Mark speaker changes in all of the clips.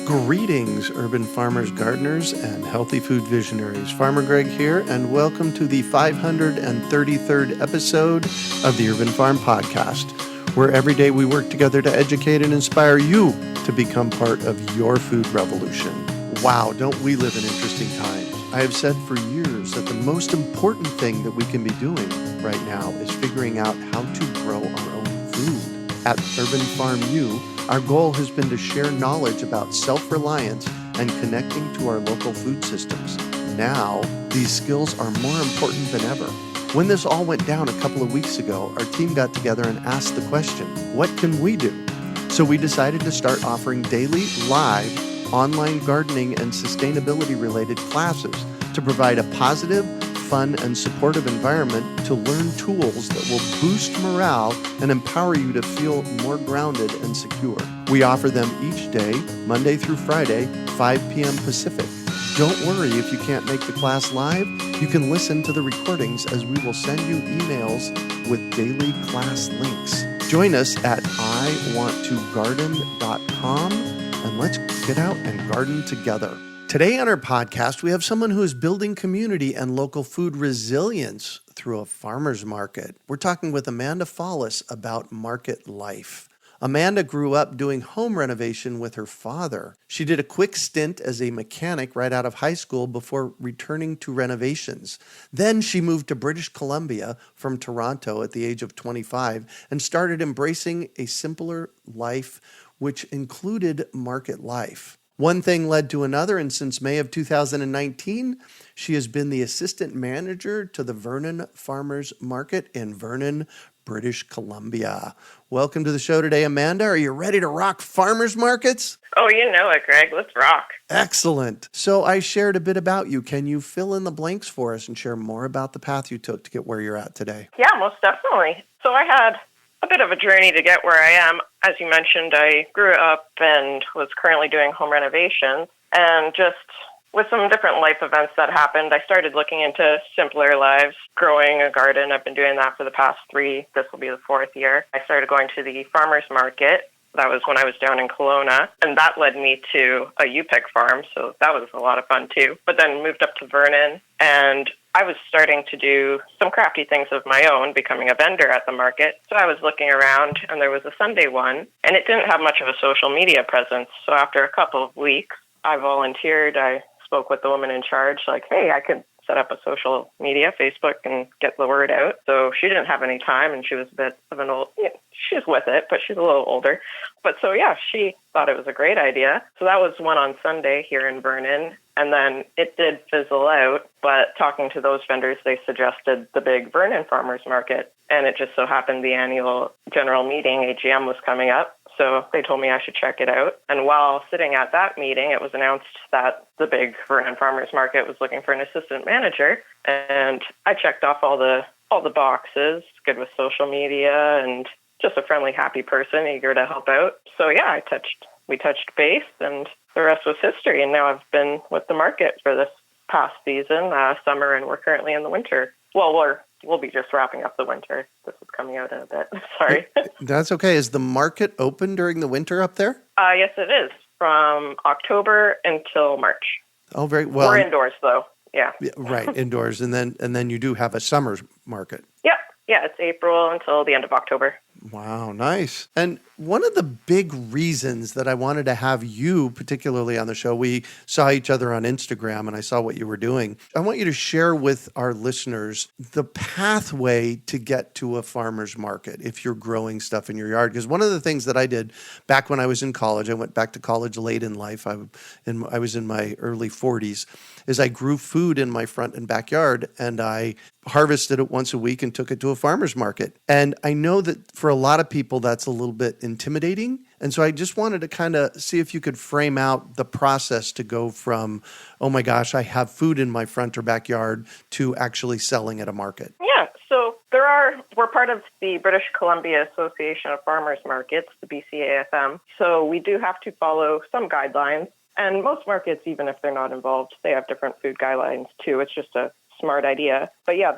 Speaker 1: Greetings, urban farmers, gardeners, and healthy food visionaries. Farmer Greg here, and welcome to the 533rd episode of the Urban Farm Podcast, where every day we work together to educate and inspire you to become part of your food revolution. Wow, don't we live in interesting times? I have said for years that the most important thing that we can be doing right now is figuring out how to grow our own food. At Urban Farm U, our goal has been to share knowledge about self-reliance and connecting to our local food systems. Now, these skills are more important than ever. When this all went down a couple of weeks ago, our team got together and asked the question, what can we do? So we decided to start offering daily, live, online gardening and sustainability-related classes to provide a positive, fun, and supportive environment to learn tools that will boost morale and empower you to feel more grounded and secure. We offer them each day, Monday through Friday, 5 p.m. Pacific. Don't worry if you can't make the class live. You can listen to the recordings as we will send you emails with daily class links. Join us at iwanttogarden.com and let's get out and garden together. Today on our podcast, we have someone who is building community and local food resilience through a farmer's market. We're talking with Amanda Fallis about market life. Amanda grew up doing home renovation with her father. She did a quick stint as a mechanic right out of high school before returning to renovations. Then she moved to British Columbia from Toronto at the age of 25 and started embracing a simpler life, which included market life. One thing led to another, and since May of 2019, she has been the assistant manager to the Vernon Farmers Market in Vernon, British Columbia. Welcome to the show today, Amanda. Are you ready to rock farmers markets?
Speaker 2: Oh, you know it, Greg. Let's rock.
Speaker 1: Excellent. So I shared a bit about you. Can you fill in the blanks for us and share more about the path you took to get where you're at today?
Speaker 2: Yeah, most definitely. So I had a bit of a journey to get where I am. As you mentioned, I grew up and was currently doing home renovations. And just with some different life events that happened, I started looking into simpler lives, growing a garden. I've been doing that for the past 3. This will be the 4th year. I started going to the farmers market. That was when I was down in Kelowna. And that led me to a U-Pick farm. So that was a lot of fun too. But then moved up to Vernon, and I was starting to do some crafty things of my own, becoming a vendor at the market. So I was looking around, and there was a Sunday one, and it didn't have much of a social media presence. So after a couple of weeks, I volunteered. I spoke with the woman in charge, like, hey, I could set up a social media, Facebook, and get the word out. So she didn't have any time, and she was a bit of an old, she's with it, but she's a little older. But so, yeah, she thought it was a great idea. So that was one on Sunday here in Vernon. And then it did fizzle out, but talking to those vendors, they suggested the big Vernon Farmers Market. And it just so happened the annual general meeting, AGM, was coming up. So they told me I should check it out. And while sitting at that meeting, it was announced that the big Vernon Farmers Market was looking for an assistant manager. And I checked off all the boxes, good with social media and just a friendly, happy person, eager to help out. So yeah, we touched base, and the rest was history. And now I've been with the market for this past season, summer, and we're currently in the winter. Well, we'll be just wrapping up the winter. This is coming out in a bit. Sorry.
Speaker 1: That's okay. Is the market open during the winter up there?
Speaker 2: Yes, it is. From October until March.
Speaker 1: Oh, very well.
Speaker 2: We're indoors, though. Yeah.
Speaker 1: Right, indoors. And then you do have a summer market.
Speaker 2: Yep. Yeah, it's April until the end of October.
Speaker 1: Wow, nice. And one of the big reasons that I wanted to have you particularly on the show, we saw each other on Instagram and I saw what you were doing. I want you to share with our listeners the pathway to get to a farmer's market if you're growing stuff in your yard. Because one of the things that I did back when I was in college, I went back to college late in life, I was in my early 40s, is I grew food in my front and backyard, and I harvested it once a week and took it to a farmer's market. And I know that for a lot of people, that's a little bit intimidating. And so I just wanted to kind of see if you could frame out the process to go from, oh my gosh, I have food in my front or backyard, to actually selling at a market.
Speaker 2: Yeah, so we're part of the British Columbia Association of Farmers Markets, the BCAFM. So we do have to follow some guidelines. And most markets, even if they're not involved, they have different food guidelines too. It's just a smart idea. But yeah,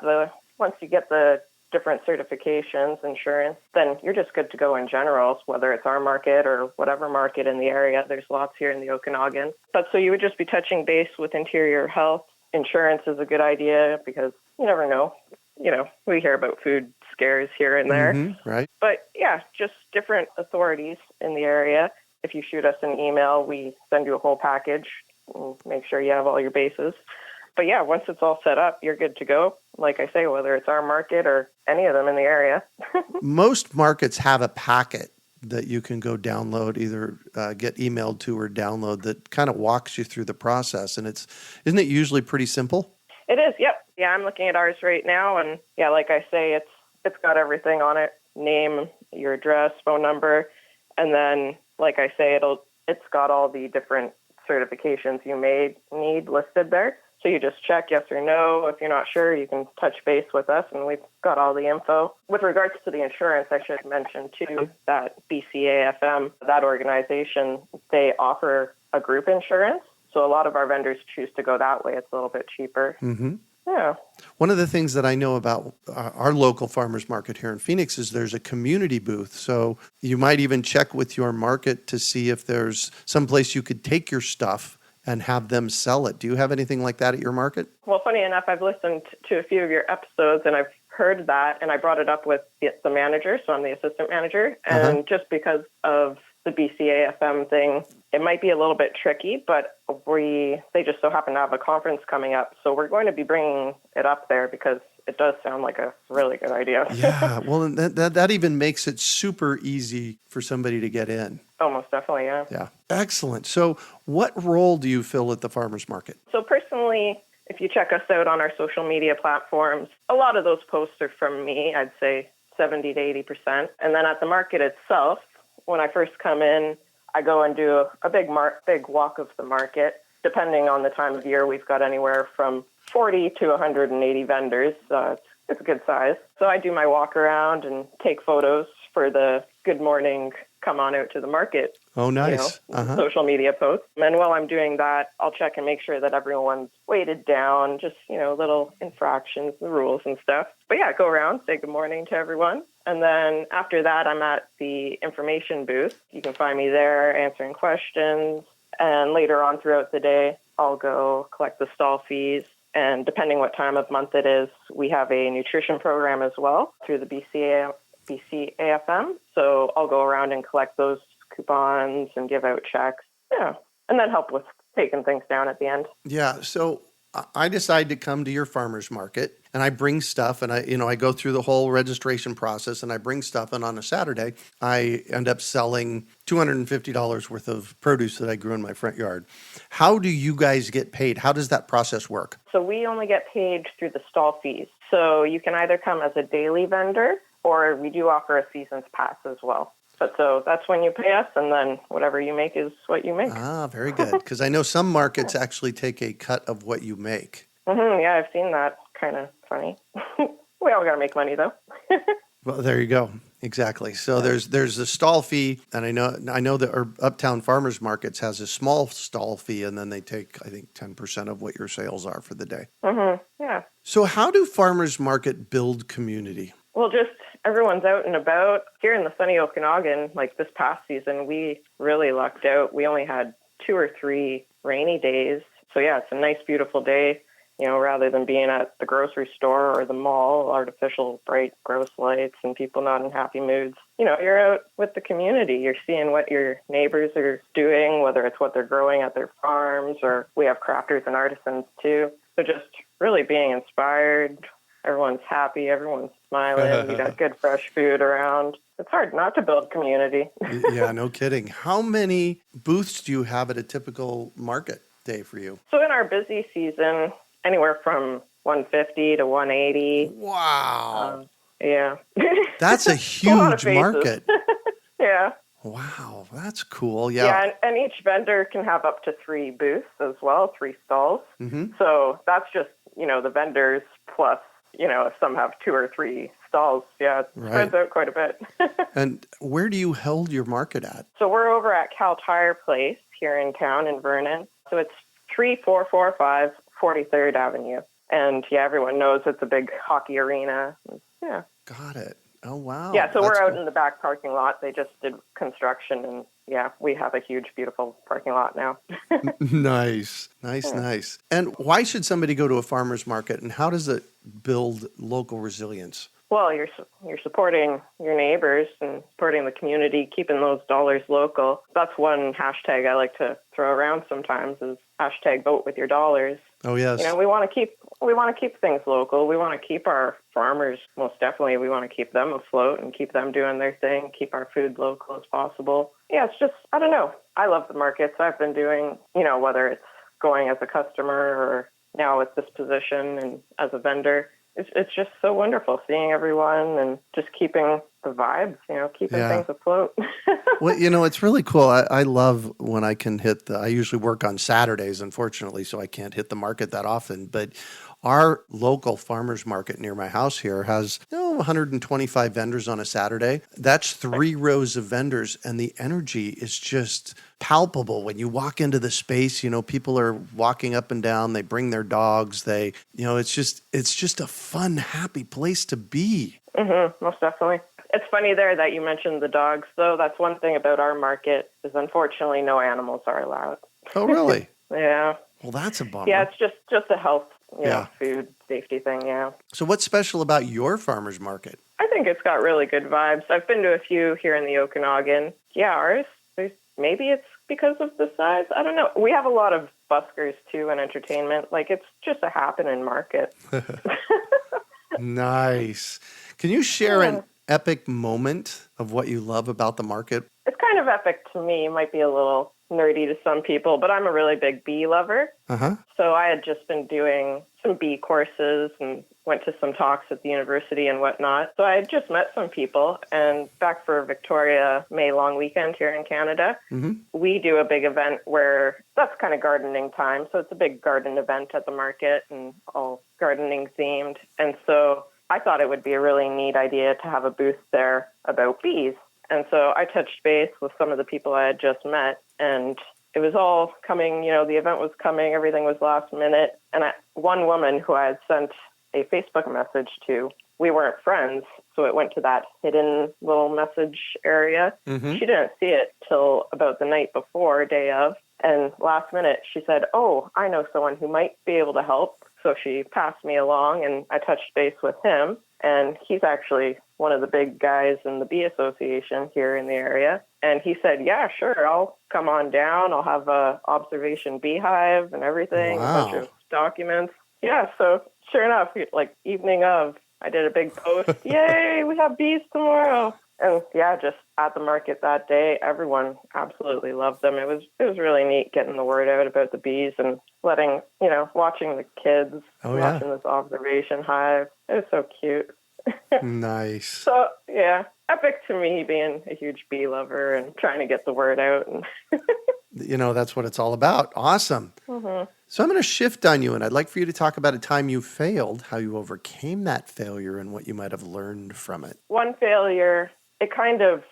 Speaker 2: once you get the different certifications, insurance, then you're just good to go in general, whether it's our market or whatever market in the area. There's lots here in the Okanagan. But so you would just be touching base with interior health. Insurance is a good idea because you never know. We hear about food scares here and there.
Speaker 1: Mm-hmm, right.
Speaker 2: But yeah, just different authorities in the area. If you shoot us an email, we send you a whole package and make sure you have all your bases. But yeah, once it's all set up, you're good to go. Like I say, whether it's our market or any of them in the area.
Speaker 1: Most markets have a packet that you can go download, either get emailed to or download, that kind of walks you through the process. And isn't it usually pretty simple?
Speaker 2: It is, yep. Yeah, I'm looking at ours right now, and yeah, like I say, it's got everything on it: name, your address, phone number, and then, like I say, it's got all the different certifications you may need listed there. So you just check yes or no. If you're not sure, you can touch base with us, and we've got all the info. With regards to the insurance, I should mention, too, that BCAFM, that organization, they offer a group insurance. So a lot of our vendors choose to go that way. It's a little bit cheaper.
Speaker 1: Mm-hmm.
Speaker 2: Yeah.
Speaker 1: One of the things that I know about our local farmers market here in Phoenix is there's a community booth. So you might even check with your market to see if there's some place you could take your stuff and have them sell it. Do you have anything like that at your market?
Speaker 2: Well, funny enough, I've listened to a few of your episodes, and I've heard that, and I brought it up with the manager, so I'm the assistant manager, and just because of the BCAFM thing, it might be a little bit tricky, but they just so happen to have a conference coming up, so we're going to be bringing it up there because it does sound like a really good idea.
Speaker 1: Yeah, well, and that even makes it super easy for somebody to get in.
Speaker 2: Oh, most definitely, yeah.
Speaker 1: Yeah, excellent. So what role do you fill at the farmers market?
Speaker 2: So personally, if you check us out on our social media platforms, a lot of those posts are from me, I'd say 70 to 80%. And then at the market itself, when I first come in, I go and do a big walk of the market. Depending on the time of year, we've got anywhere from 40 to 180 vendors. It's a good size. So I do my walk around and take photos for the good morning, come on out to the market.
Speaker 1: Oh, nice.
Speaker 2: Social media posts. And while I'm doing that, I'll check and make sure that everyone's weighted down, just, little infractions, the rules and stuff. But yeah, go around, say good morning to everyone. And then after that, I'm at the information booth. You can find me there answering questions. And later on throughout the day, I'll go collect the stall fees. And depending what time of month it is, we have a nutrition program as well through the BCAFM. So I'll go around and collect those coupons and give out checks. Yeah. And then help with taking things down at the end.
Speaker 1: Yeah. So I decide to come to your farmer's market and I bring stuff and I go through the whole registration process and I bring stuff. And on a Saturday, I end up selling $250 worth of produce that I grew in my front yard. How do you guys get paid? How does that process work?
Speaker 2: So we only get paid through the stall fees. So you can either come as a daily vendor or we do offer a season's pass as well. But so that's when you pay us, and then whatever you make is what you make.
Speaker 1: Ah, very good. Because I know some markets actually take a cut of what you make.
Speaker 2: Mm-hmm, yeah, I've seen that. Kind of funny. We all got to make money, though.
Speaker 1: Well, there you go. Exactly. So there's a stall fee, and I know that our Uptown Farmers Markets has a small stall fee, and then they take, I think, 10% of what your sales are for the day.
Speaker 2: Mm-hmm, yeah.
Speaker 1: So how do farmers market build community?
Speaker 2: Well, just everyone's out and about. Here in the sunny Okanagan, like this past season, we really lucked out. We only had 2 or 3 rainy days. So yeah, it's a nice, beautiful day, rather than being at the grocery store or the mall, artificial bright, gross lights and people not in happy moods. You're out with the community. You're seeing what your neighbors are doing, whether it's what they're growing at their farms, or we have crafters and artisans too. So just really being inspired. Everyone's happy. Everyone's smiling. You got good, fresh food around. It's hard not to build community.
Speaker 1: Yeah, no kidding. How many booths do you have at a typical market day for you?
Speaker 2: So in our busy season, anywhere from 150 to 180.
Speaker 1: Wow.
Speaker 2: Yeah.
Speaker 1: That's a huge market.
Speaker 2: Yeah.
Speaker 1: Wow, that's cool. Yeah.
Speaker 2: Yeah, and each vendor can have up to 3 booths as well, 3 stalls.
Speaker 1: Mm-hmm.
Speaker 2: So that's just, the vendors plus, if some have 2 or 3 stalls. Yeah, it spreads out quite a bit.
Speaker 1: And where do you hold your market at?
Speaker 2: So we're over at Cal Tire Place here in town in Vernon. So it's 3445 43rd Avenue. And yeah, everyone knows it's a big hockey arena. Yeah,
Speaker 1: Got it. Oh, wow.
Speaker 2: Yeah, so we're
Speaker 1: That's
Speaker 2: out
Speaker 1: cool.
Speaker 2: in the back parking lot. They just did construction, and yeah, we have a huge, beautiful parking lot now.
Speaker 1: Nice, nice,
Speaker 2: Yeah.
Speaker 1: nice. And why should somebody go to a farmer's market, and how does it build local resilience?
Speaker 2: Well, you're supporting your neighbors and supporting the community, keeping those dollars local. That's one hashtag I like to throw around sometimes is hashtag vote with your dollars.
Speaker 1: Oh, yes.
Speaker 2: We want to keep things local. We want to keep our farmers, most definitely. We want to keep them afloat and keep them doing their thing, keep our food local as possible. Yeah, it's just, I don't know. I love the markets. I've been doing, whether it's going as a customer or now with this position and as a vendor. It's just so wonderful seeing everyone and just keeping the vibes, keeping
Speaker 1: Yeah.
Speaker 2: things afloat.
Speaker 1: Well, it's really cool. I love when I can I usually work on Saturdays, unfortunately, so I can't hit the market that often. But our local farmers market near my house here has 125 vendors on a Saturday. That's 3 rows of vendors, and the energy is just palpable when you walk into the space. People are walking up and down. They bring their dogs. It's just a fun, happy place to be.
Speaker 2: Mm-hmm, most definitely. It's funny there that you mentioned the dogs, though. That's one thing about our market is unfortunately no animals are allowed.
Speaker 1: Oh, really?
Speaker 2: Yeah.
Speaker 1: Well, that's a bummer.
Speaker 2: Yeah, it's just a health,
Speaker 1: Yeah.
Speaker 2: food safety thing, yeah.
Speaker 1: So what's special about your farmer's market?
Speaker 2: I think it's got really good vibes. I've been to a few here in the Okanagan. Yeah, ours, maybe it's because of the size. I don't know. We have a lot of buskers, too, and entertainment. Like, it's just a happening market.
Speaker 1: Nice. Can you share an epic moment of what you love about the market?
Speaker 2: It's kind of epic to me. It might be a little nerdy to some people, but I'm a really big bee lover.
Speaker 1: Uh-huh.
Speaker 2: So I had just been doing some bee courses and went to some talks at the university and whatnot. So I had just met some people, and back for Victoria May long weekend here in Canada, we do a big event where that's kind of gardening time. So it's a big garden event at the market and all gardening themed. And so I thought it would be a really neat idea to have a booth there about bees. And so I touched base with some of the people I had just met, and it was all coming, the event was coming, everything was last minute. And one woman who I had sent a Facebook message to, we weren't friends, so it went to that hidden little message area. She didn't see it till about the night before, day of. And last minute, she said, "Oh, I know someone who might be able to help." So she passed me along, and I touched base with him. And he's actually one of the big guys in the bee association here in the area. And he said, "Yeah, sure, I'll come on down. I'll have a observation beehive and everything,
Speaker 1: Wow.
Speaker 2: a bunch of documents." Yeah, so sure enough, like evening of, I did a big post. Yay, we have bees tomorrow. And yeah, just at the market that day, everyone absolutely loved them. It was really neat getting the word out about the bees and letting, watching the kids, watching this observation hive. It was so cute.
Speaker 1: Nice.
Speaker 2: So, yeah, epic to me being a huge bee lover and trying to get the word out. And
Speaker 1: that's what it's all about. Awesome. So I'm going to shift on you, and I'd like for you to talk about a time you failed, how you overcame that failure, and what you might have learned from it.
Speaker 2: One failure, it kind of,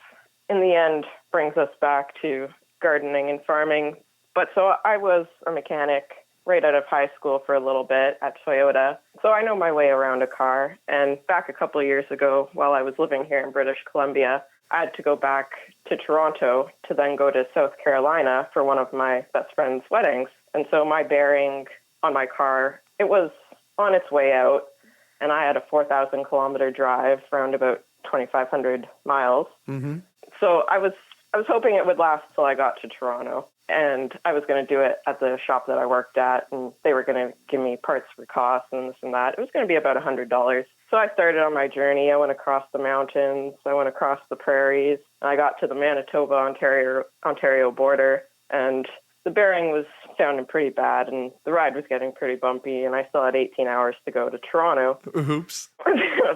Speaker 2: in the end, brings us back to gardening and farming. But so I was a mechanic right out of high school for a little bit at Toyota. So I know my way around a car. And back a couple of years ago, while I was living here in British Columbia, I had to go back to Toronto to then go to South Carolina for one of my best friend's weddings. And so my bearing on my car, it was on its way out. And I had a 4,000-kilometer drive around about 2,500 miles. So I was hoping it would last till I got to Toronto. And I was going to do it at the shop that I worked at, and they were going to give me parts for costs and this and that. It was going to be about $100. So I started on my journey. I went across the mountains. I went across the prairies. And I got to the Manitoba-Ontario border, and the bearing was sounding pretty bad, and the ride was getting pretty bumpy, and I still had 18 hours to go to Toronto.
Speaker 1: Oops.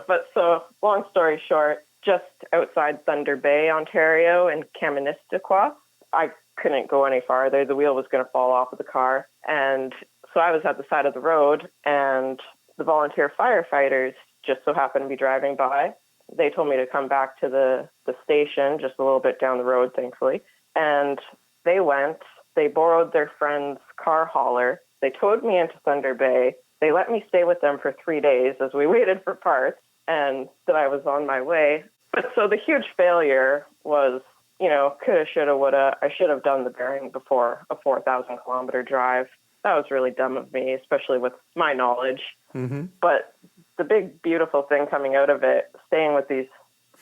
Speaker 2: But so, long story short, just outside Thunder Bay, Ontario, in Kaministiquia, I couldn't go any farther. The wheel was going to fall off of the car. And so I was at the side of the road, and the volunteer firefighters just so happened to be driving by. They told me to come back to the station just a little bit down the road, thankfully. And they borrowed their friend's car hauler. They towed me into Thunder Bay. They let me stay with them for 3 days as we waited for parts. and that I was on my way. But so the huge failure was, coulda, shoulda, woulda. I should have done the bearing before a 4,000-kilometer drive. That was really dumb of me, especially with my knowledge.
Speaker 1: Mm-hmm.
Speaker 2: But the big, beautiful thing coming out of it, staying with these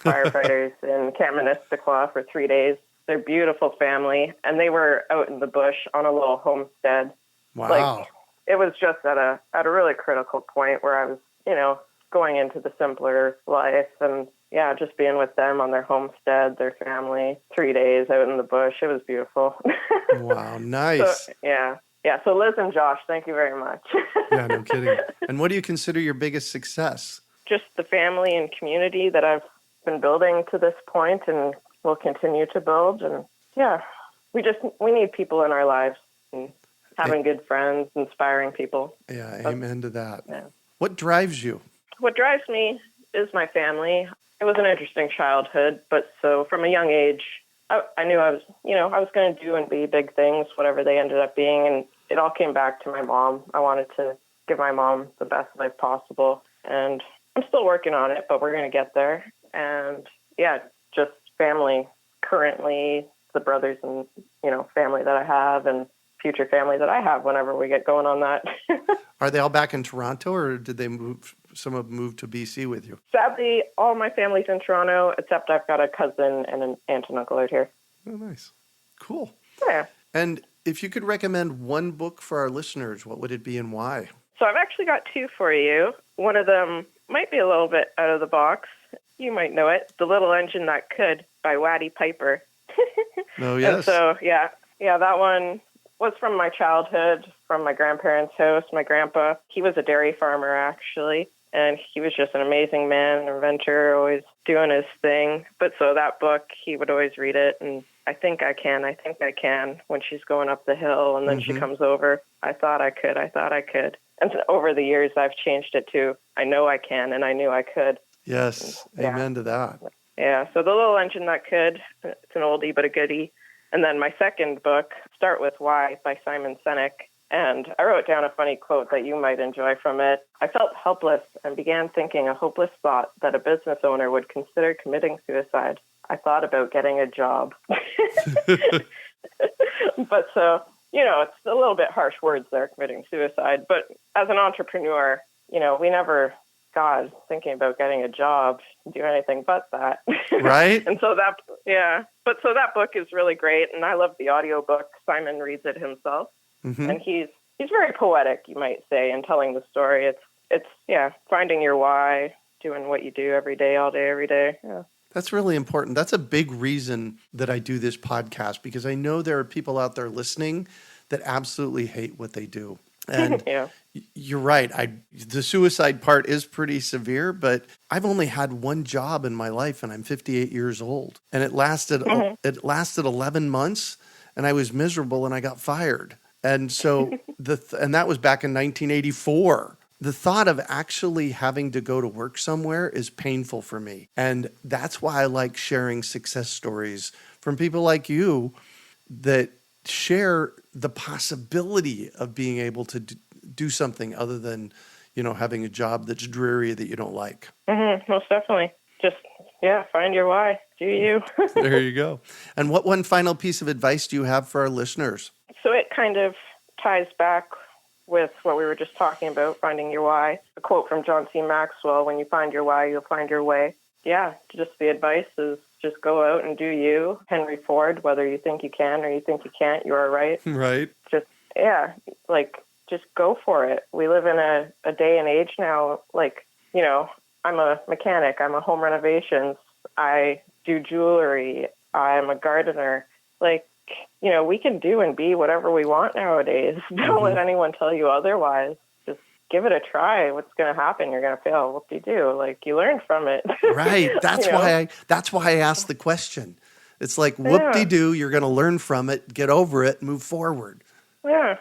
Speaker 2: firefighters in Kaministiquia for 3 days, they're a beautiful family, and they were out in the bush on a little homestead.
Speaker 1: Wow.
Speaker 2: Like, it was just at a really critical point where I was, going into the simpler life, and just being with them on their homestead, their family, 3 days out in the bush. It was beautiful.
Speaker 1: Wow, nice.
Speaker 2: So, yeah. So Liz and Josh, thank you very much.
Speaker 1: Yeah, no kidding. And what do you consider your biggest success?
Speaker 2: Just the family and community that I've been building to this point and will continue to build. And we need people in our lives, and having good friends, inspiring people.
Speaker 1: Yeah, amen to that.
Speaker 2: Yeah.
Speaker 1: What drives you?
Speaker 2: What drives me is my family. It was an interesting childhood, but so from a young age, I knew I was going to do and be big things, whatever they ended up being, and it all came back to my mom. I wanted to give my mom the best life possible, and I'm still working on it, but we're going to get there. And just family currently, the brothers and, family that I have and future family that I have whenever we get going on that.
Speaker 1: Are they all back in Toronto, or did they move? Some have moved to BC with you?
Speaker 2: Sadly, all my family's in Toronto, except I've got a cousin and an aunt and uncle out here.
Speaker 1: Oh, nice. Cool.
Speaker 2: Yeah.
Speaker 1: And if you could recommend one book for our listeners, what would it be and why?
Speaker 2: So I've actually got two for you. One of them might be a little bit out of the box. You might know it. The Little Engine That Could by Waddy Piper.
Speaker 1: Oh, yes.
Speaker 2: And so, that one was from my childhood, from my grandparents' house. My grandpa, he was a dairy farmer, actually. And he was just an amazing man, an inventor, always doing his thing. But so that book, he would always read it. And I think I can, when she's going up the hill. And then she comes over. I thought I could. And so over the years, I've changed it to, I know I can, and I knew I could.
Speaker 1: Yes. Amen to that.
Speaker 2: Yeah. So The Little Engine That Could, it's an oldie but a goodie. And then my second book, Start With Why by Simon Sinek. And I wrote down a funny quote that you might enjoy from it. I felt helpless and began thinking a hopeless thought that a business owner would consider committing suicide. I thought about getting a job. But so, it's a little bit harsh words there, committing suicide. But as an entrepreneur, we never, thinking about getting a job, do anything but that.
Speaker 1: Right?
Speaker 2: And so But so that book is really great. And I love the audiobook. Simon reads it himself. Mm-hmm. And he's very poetic, you might say, in telling the story. It's finding your why, doing what you do every day, all day, every day. Yeah.
Speaker 1: That's really important. That's a big reason that I do this podcast, because I know there are people out there listening that absolutely hate what they do. And you're right. The suicide part is pretty severe, but I've only had one job in my life, and I'm 58 years old. And it lasted 11 months, and I was miserable, and I got fired. And so and that was back in 1984. The thought of actually having to go to work somewhere is painful for me. And that's why I like sharing success stories from people like you that share the possibility of being able to do something other than, having a job that's dreary that you don't like.
Speaker 2: Mm-hmm, most definitely. Just, find your why. Do you?
Speaker 1: There you go. And what one final piece of advice do you have for our listeners?
Speaker 2: So it kind of ties back with what we were just talking about, finding your why. A quote from John C. Maxwell, when you find your why, you'll find your way. Yeah, just the advice is just go out and do you. Henry Ford, whether you think you can or you think you can't, you are right.
Speaker 1: Right.
Speaker 2: Just go for it. We live in a day and age now, I'm a mechanic, I'm a home renovations, I do jewelry, I'm a gardener. We can do and be whatever we want nowadays. Don't let anyone tell you otherwise. Just give it a try. What's going to happen? You're going to fail. What do you do? You learn from it.
Speaker 1: Right. That's why I asked the question. It's like, whoop-de-doo, you're going to learn from it, get over it, move forward.
Speaker 2: Yeah.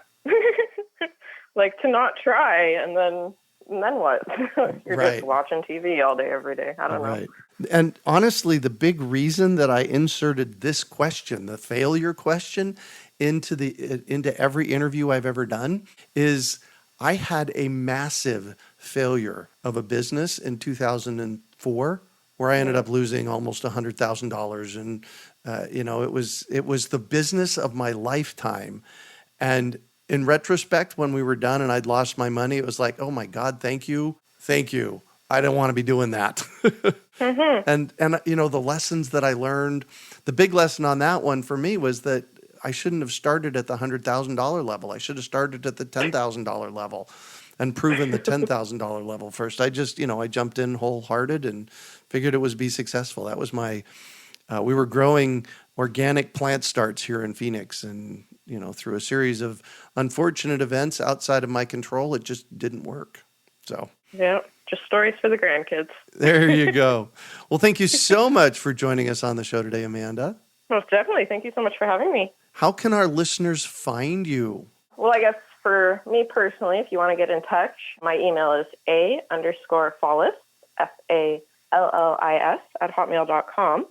Speaker 2: To not try and then what? You're just watching TV all day, every day. I don't know.
Speaker 1: And honestly, the big reason that I inserted this question, the failure question, into every interview I've ever done is I had a massive failure of a business in 2004 where I ended up losing almost $100,000. And, it was the business of my lifetime. And in retrospect, when we were done and I'd lost my money, it was like, oh my God, thank you. Thank you. I don't want to be doing that. And the lessons that I learned, the big lesson on that one for me was that I shouldn't have started at the $100,000 level. I should have started at the $10,000 level and proven the $10,000 level first. I just, I jumped in wholehearted and figured it was be successful. That was we were growing organic plant starts here in Phoenix, and, through a series of unfortunate events outside of my control, it just didn't work. So.
Speaker 2: Yeah, just stories for the grandkids.
Speaker 1: There you go. Well, thank you so much for joining us on the show today, Amanda.
Speaker 2: Most definitely. Thank you so much for having me.
Speaker 1: How can our listeners find you?
Speaker 2: Well, I guess for me personally, if you want to get in touch, my email is a_Fallis, FALLIS, @hotmail.com.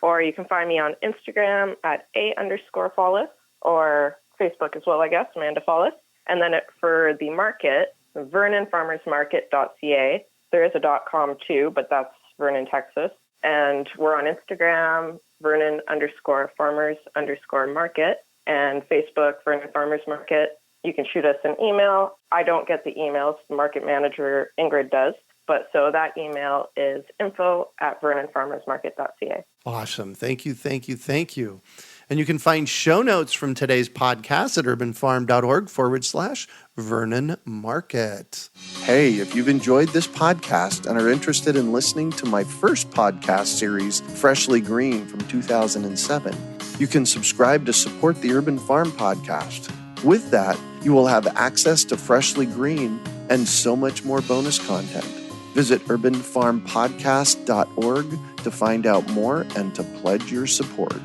Speaker 2: Or you can find me on Instagram at a_Fallis, or Facebook as well, I guess, Amanda Fallis. And then for the market, VernonFarmersMarket.ca. There is a .com too, but that's Vernon, Texas. And we're on Instagram, Vernon_Farmers_Market, and Facebook, Vernon Farmers Market. You can shoot us an email. I don't get the emails. The market manager, Ingrid, does. But so that email is info@VernonFarmersMarket.ca.
Speaker 1: Awesome. Thank you, thank you, thank you. And you can find show notes from today's podcast at urbanfarm.org/Vernon Market.
Speaker 3: Hey, if you've enjoyed this podcast and are interested in listening to my first podcast series, Freshly Green from 2007, you can subscribe to support the Urban Farm Podcast. With that, you will have access to Freshly Green and so much more bonus content. Visit urbanfarmpodcast.org to find out more and to pledge your support.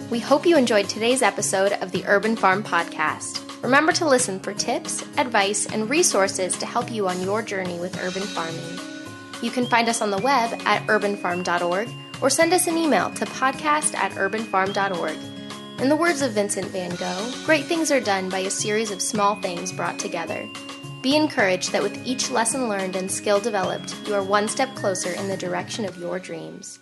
Speaker 4: We hope you enjoyed today's episode of the Urban Farm Podcast. Remember to listen for tips, advice, and resources to help you on your journey with urban farming. You can find us on the web at urbanfarm.org or send us an email to podcast@urbanfarm.org. In the words of Vincent van Gogh, great things are done by a series of small things brought together. Be encouraged that with each lesson learned and skill developed, you are one step closer in the direction of your dreams.